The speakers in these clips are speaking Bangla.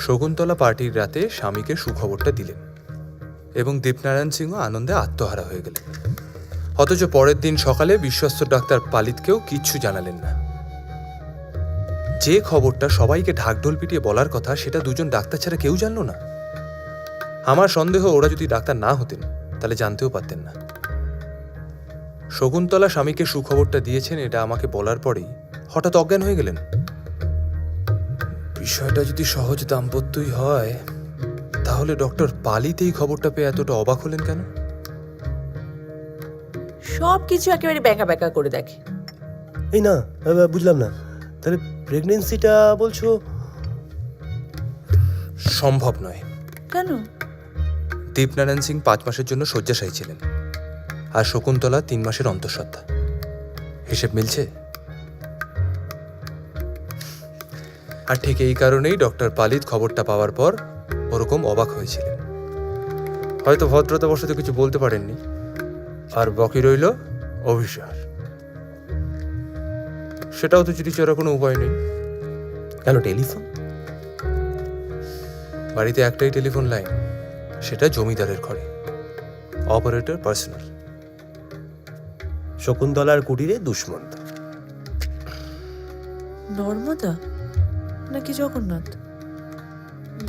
শকুন্তলা পার্টির রাতে স্বামীকে সুখবরটা দিলেন এবং দীপনারায়ণ সিংহ আনন্দে আত্মহারা হয়ে গেলেন। অথচ পরের দিন সকালে বিশ্বস্ত ডাক্তার পালিতকেও কিচ্ছু জানালেন না। যে খবরটা সবাইকে ঢাকঢোল পিটিয়ে বলার কথা সেটা দুজন ডাক্তার ছাড়া কেউ জানল না। আমার সন্দেহ ওরা যদি ডাক্তার না হতেন তাহলে জানতেও পারতেন না। শকুন্তলা স্বামীকে সুখবরটা দিয়েছেন এটা আমাকে বলার পরেই হঠাৎ অজ্ঞান হয়ে গেলেন। বিষয়টা যদি সহজ দাম্পত্যই হয় তাহলে ডক্টর পালিত এই খবরটা পেয়ে এতটা অবাক হলেন কেন? সব কিছু একেবারে ব্যাকা ব্যাকা করে দেখে। এই না, বুঝলাম না, তাহলে প্রেগনেন্সিটা বলছো? সম্ভব নয়। কেন? দীপনারায়ণ সিং 5 মাসের জন্য শয্যাশায়ী ছিলেন আর শকুন্তলা 3 মাসের অন্তঃসত্ত্বা। হিসেব মিলছে? আর ঠিক এই কারণেই ডক্টর পালিত খবরটা পাওয়ার পর ওরকম অবাক হয়েছিলেন। হয়তো ভদ্রতাবশত কিছু বলতে পারেননি, আর বাকি রইল অভিসার। সেটাও তো চিঠি ছাড়া কোনো উপায় নেই। কেন টেলিফোন? বাড়িতে একটাই টেলিফোন লাইন, সেটা জমিদারের ঘরে, অপারেটর পার্সোনাল। শকুন্তলার কুটিরে দুষ্মন্ত। নর্মদা নাকি জগন্নাথ?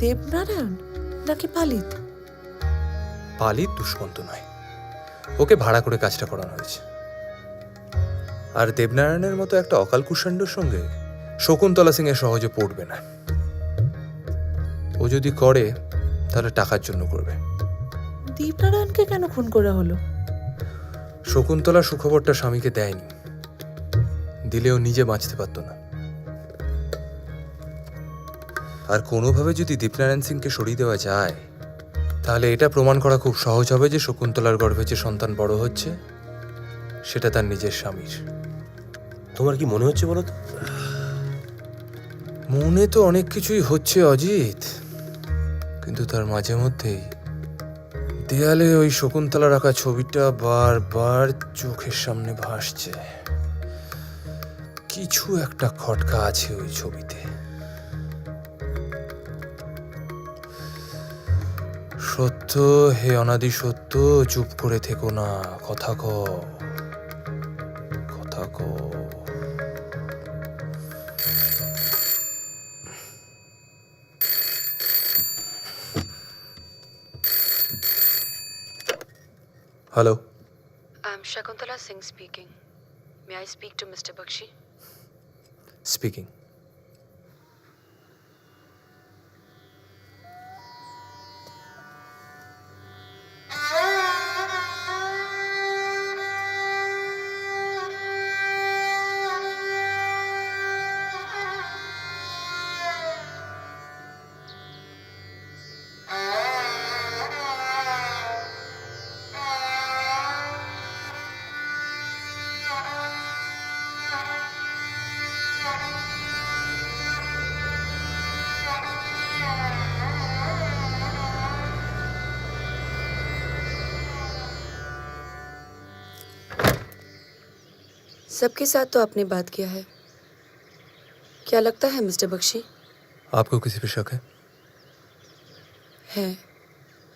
দেবনারায়ণ নাকি পালিত? পালিত দুষ্মন্ত নয়, ওকে ভাড়া করে কাজটা করানো হয়েছে। আর দেবনারায়ণের মতো একটা অকাল কুষাণ্ডর সঙ্গে শকুন্তলা সিং এর সহজে পড়বে না। ও যদি করে তাহলে টাকার জন্য করবে। দেবনারায়ণকে কেন খুন করা হলো? শকুন্তলা সুখবরটা স্বামীকে দেয়নি, দিলেও নিজে বাঁচতে পারত না। আর কোনোভাবে যদি দীপনারায়ণ সিংকে সরিয়ে দেওয়া যায় তাহলে এটা প্রমাণ করা খুব সহজ হবে যে শকুন্তলার গর্ভে যে সন্তান বড় হচ্ছে সেটা তার নিজের স্বামীর। তোমার কি মনে হচ্ছে বলো তো? মনে তো অনেক কিছুই হচ্ছে অজিত, কিন্তু তার মাঝে মধ্যেই দেয়ালে ওই শকুন্তলা রাখা ছবিটা বারবার চোখের সামনে ভাসছে। কিছু একটা খটকা আছে ওই ছবিতে। সত্য হে অনাদি সত্য, চুপ করে থেকো না, কথা কও, কথা কও। Hello. I'm Shakuntala Singh speaking. May I speak to Mr. Bakshi? Speaking. सबके साथ तो आपने बात किया है, क्या लगता है मिस्टर बख्शी? आपको किसी पे शक है? है।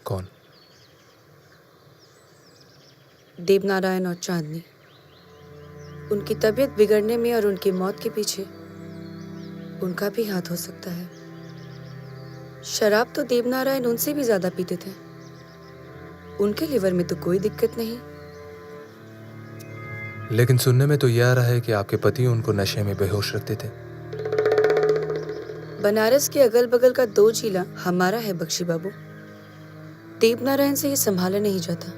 कौन? देवनारायण और चांदनी। उनकी तबीयत बिगड़ने में और उनकी मौत के पीछे उनका भी हाथ हो सकता है। शराब तो देवनारायण उनसे भी ज्यादा पीते थे। उनके लिवर में तो कोई दिक्कत नहीं, लेकिन सुनने में तो यह आ रहा है कि आपके पति उनको नशे में बेहोश रखते थे। बनारस के अगल बगल का 2 जिला हमारा है बख्शी बाबू। देवनारायण से ये संभाला नहीं जाता।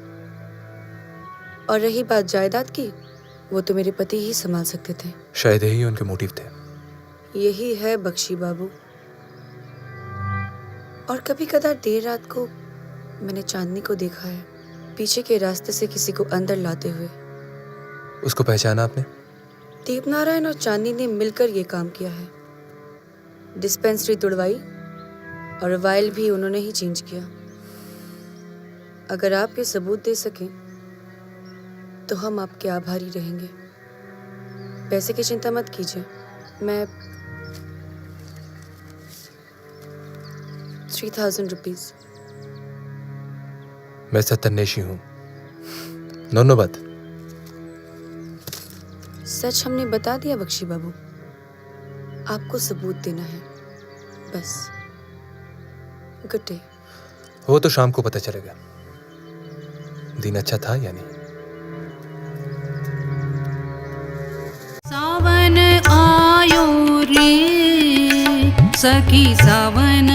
और रही बात जायदाद की, वो तो मेरे पति ही संभाल सकते थे। शायद यही उनके मोटिव थे। यही है बख्शी बाबू। और कभी कदार देर रात को मैंने चांदनी को देखा है, पीछे के रास्ते से किसी को अंदर लाते हुए। उसको पहचाना आपने? देवनारायण और चांदनी ने मिलकर ये काम किया है। डिस्पेंसरी तुड़वाई और वायल भी उन्होंने ही चेंज किया। अगर आप ये सबूत दे सकें तो हम आपके आभारी रहेंगे। पैसे की चिंता मत कीजिए, मैं 3,000 रुपीज। मैं सत्यान्वेषी हूँ। धन्यवाद। सच हमने बता दिया बख्शी बाबू, आपको सबूत देना है बस। Good day. वो तो शाम को पता चलेगा। दिन अच्छा था या नहीं। सावन आयो रे सखी सावन